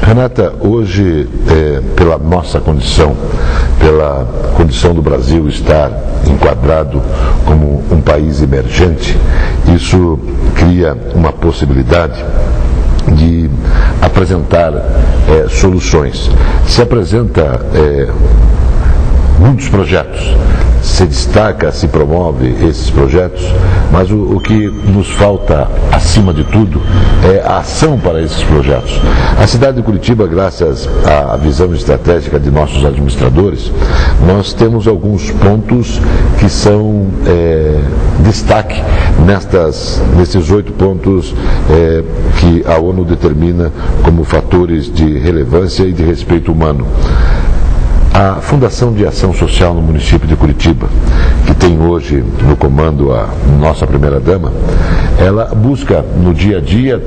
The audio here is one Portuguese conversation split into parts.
Renata, hoje, pela nossa condição, pela condição do Brasil estar enquadrado como um país emergente, isso cria uma possibilidade de apresentar soluções. Se apresenta muitos projetos, se destaca, se promove esses projetos, mas o que nos falta, acima de tudo, é a ação para esses projetos. A cidade de Curitiba, graças à visão estratégica de nossos administradores, nós temos alguns pontos que são destaque nesses 8 pontos que a ONU determina como fatores de relevância e de respeito humano. A Fundação de Ação Social no município de Curitiba, que tem hoje no comando a nossa primeira-dama, ela busca no dia a dia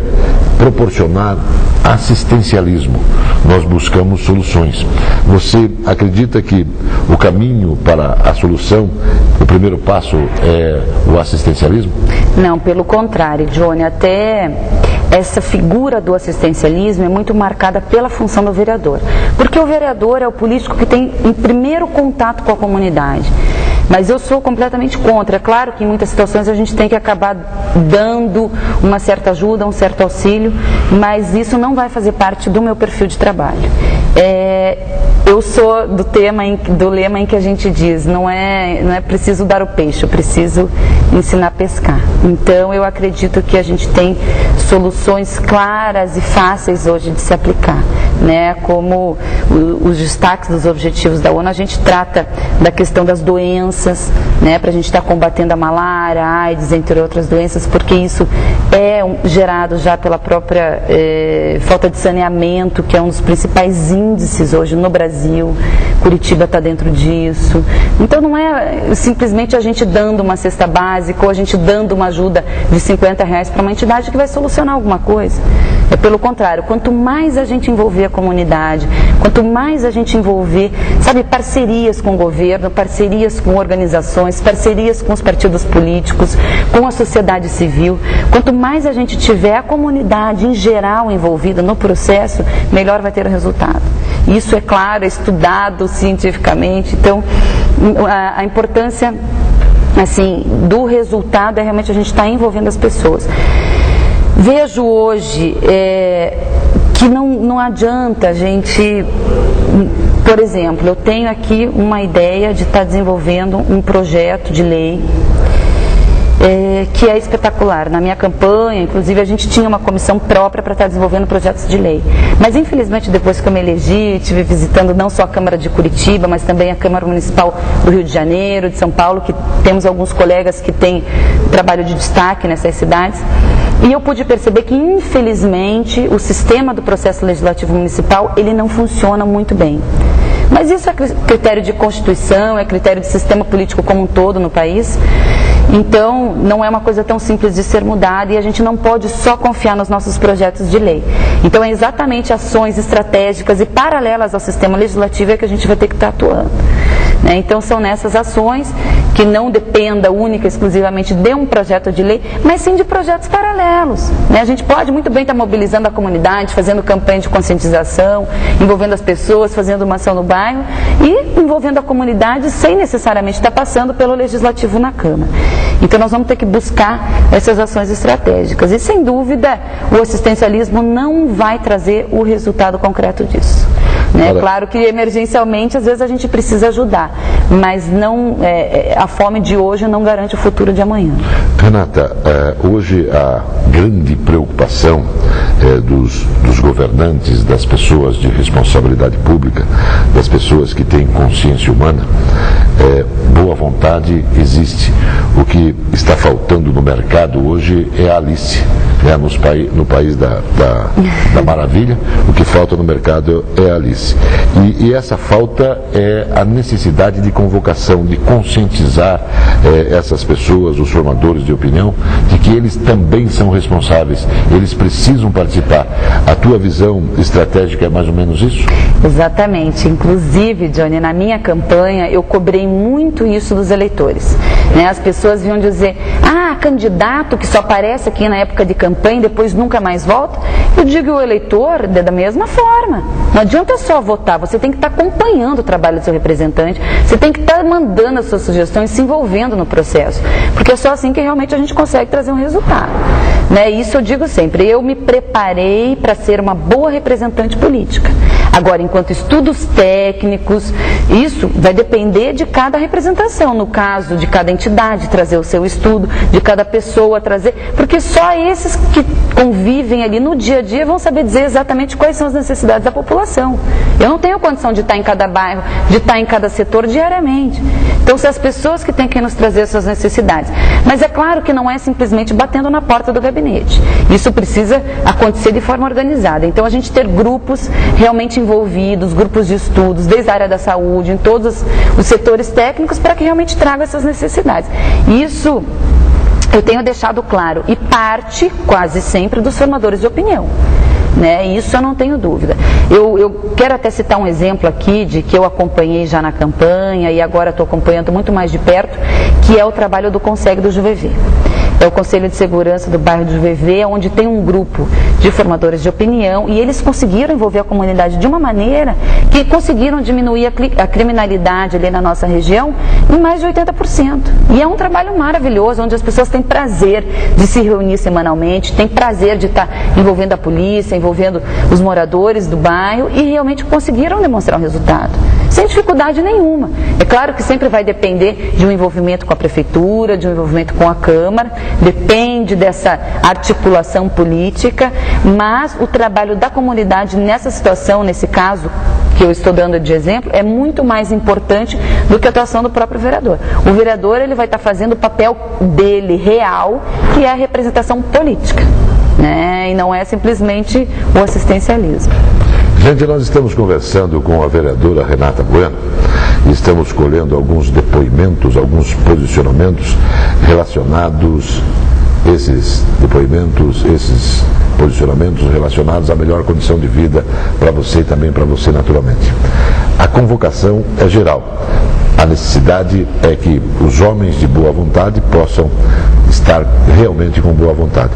proporcionar assistencialismo. Nós buscamos soluções. Você acredita que o caminho para a solução, o primeiro passo é o assistencialismo? Não, pelo contrário, Johnny, até essa figura do assistencialismo é muito marcada pela função do vereador, porque o vereador é o político que tem em primeiro contato com a comunidade. Mas eu sou completamente contra. É claro que em muitas situações a gente tem que acabar dando uma certa ajuda, um certo auxílio, mas isso não vai fazer parte do meu perfil de trabalho. Eu sou do lema em que a gente diz, não é preciso dar o peixe, eu preciso ensinar a pescar. Então eu acredito que a gente tem soluções claras e fáceis hoje de se aplicar, né? Como os destaques dos objetivos da ONU, a gente trata da questão das doenças, né? Para a gente estar combatendo a malária, a AIDS, entre outras doenças, porque isso é gerado já pela própria falta de saneamento, que é um dos principais índices hoje no Brasil. Curitiba está dentro disso. Então não é simplesmente a gente dando uma cesta básica ou a gente dando uma ajuda de R$50 para uma entidade que vai solucionar alguma coisa. É pelo contrário, quanto mais a gente envolver a comunidade, quanto mais a gente envolver, parcerias com o governo, parcerias com organizações, parcerias com os partidos políticos, com a sociedade civil, quanto mais a gente tiver a comunidade em geral envolvida no processo, melhor vai ter o resultado. Isso é claro, é estudado cientificamente. Então, a importância do resultado é realmente a gente estar envolvendo as pessoas. Vejo hoje que não adianta a gente, por exemplo, eu tenho aqui uma ideia de estar desenvolvendo um projeto de lei que é espetacular. Na minha campanha, inclusive, a gente tinha uma comissão própria para estar desenvolvendo projetos de lei. Mas, infelizmente, depois que eu me elegi, estive visitando não só a Câmara de Curitiba, mas também a Câmara Municipal do Rio de Janeiro, de São Paulo, que temos alguns colegas que têm trabalho de destaque nessas cidades. E eu pude perceber que, infelizmente, o sistema do processo legislativo municipal, ele não funciona muito bem. Mas isso é critério de Constituição, é critério de sistema político como um todo no país. Então, não é uma coisa tão simples de ser mudada e a gente não pode só confiar nos nossos projetos de lei. Então, é exatamente ações estratégicas e paralelas ao sistema legislativo é que a gente vai ter que estar atuando. Então, são nessas ações que não dependa única e exclusivamente de um projeto de lei, mas sim de projetos paralelos. A gente pode muito bem estar mobilizando a comunidade, fazendo campanha de conscientização, envolvendo as pessoas, fazendo uma ação no bairro e envolvendo a comunidade sem necessariamente estar passando pelo legislativo na Câmara. Então nós vamos ter que buscar essas ações estratégicas e, sem dúvida, o assistencialismo não vai trazer o resultado concreto disso. Claro que emergencialmente às vezes a gente precisa ajudar, mas a fome de hoje não garante o futuro de amanhã. Renata, hoje a grande preocupação dos governantes, das pessoas de responsabilidade pública, das pessoas que têm consciência humana, boa vontade existe. O que está faltando no mercado hoje é a Alice. No país da maravilha, o que falta no mercado é a Alice. E essa falta é a necessidade de convocação, de conscientizar essas pessoas, os formadores de opinião, de que eles também são responsáveis, eles precisam participar. A tua visão estratégica é mais ou menos isso? Exatamente. Inclusive, Johnny, na minha campanha eu cobrei muito isso dos eleitores. né? As pessoas vinham dizer, candidato que só aparece aqui na época de campanha e depois nunca mais volta. Eu digo o eleitor da mesma forma. Não adianta só votar, você tem que estar acompanhando o trabalho do seu representante, você tem que estar mandando as suas sugestões, se envolvendo no processo, porque é só assim que realmente a gente consegue trazer um resultado, né? Isso eu digo sempre, eu me preparei para ser uma boa representante política. Agora, enquanto estudos técnicos, isso vai depender de cada representação, no caso de cada entidade trazer o seu estudo, de cada pessoa trazer, porque só esses que convivem ali no dia a dia vão saber dizer exatamente quais são as necessidades da população. Eu não tenho condição de estar em cada bairro, de estar em cada setor diariamente. Então, são as pessoas que têm que nos trazer suas necessidades. Mas é claro que não é simplesmente batendo na porta do gabinete. Isso precisa acontecer de forma organizada. Então, a gente ter grupos realmente envolvidos, grupos de estudos, desde a área da saúde, em todos os setores técnicos, para que realmente tragam essas necessidades. Isso eu tenho deixado claro, e parte quase sempre dos formadores de opinião, né? Isso eu não tenho dúvida. Eu quero até citar um exemplo aqui de que eu acompanhei já na campanha e agora estou acompanhando muito mais de perto, que é o trabalho do Conseg do Juvevê. É o Conselho de Segurança do bairro de Juvevê, onde tem um grupo de formadores de opinião e eles conseguiram envolver a comunidade de uma maneira que conseguiram diminuir a criminalidade ali na nossa região em mais de 80%. E é um trabalho maravilhoso, onde as pessoas têm prazer de se reunir semanalmente, têm prazer de estar envolvendo a polícia, envolvendo os moradores do bairro e realmente conseguiram demonstrar um resultado, sem dificuldade nenhuma. É claro que sempre vai depender de um envolvimento com a prefeitura, de um envolvimento com a Câmara, depende dessa articulação política, mas o trabalho da comunidade nessa situação, nesse caso que eu estou dando de exemplo, é muito mais importante do que a atuação do próprio vereador. O vereador ele vai estar fazendo o papel dele real, que é a representação política, né? E não é simplesmente o assistencialismo. Gente, nós estamos conversando com a vereadora Renata Bueno e estamos colhendo alguns depoimentos, alguns posicionamentos relacionados, esses posicionamentos relacionados à melhor condição de vida para você e também para você naturalmente. A convocação é geral. A necessidade é que os homens de boa vontade possam estar realmente com boa vontade.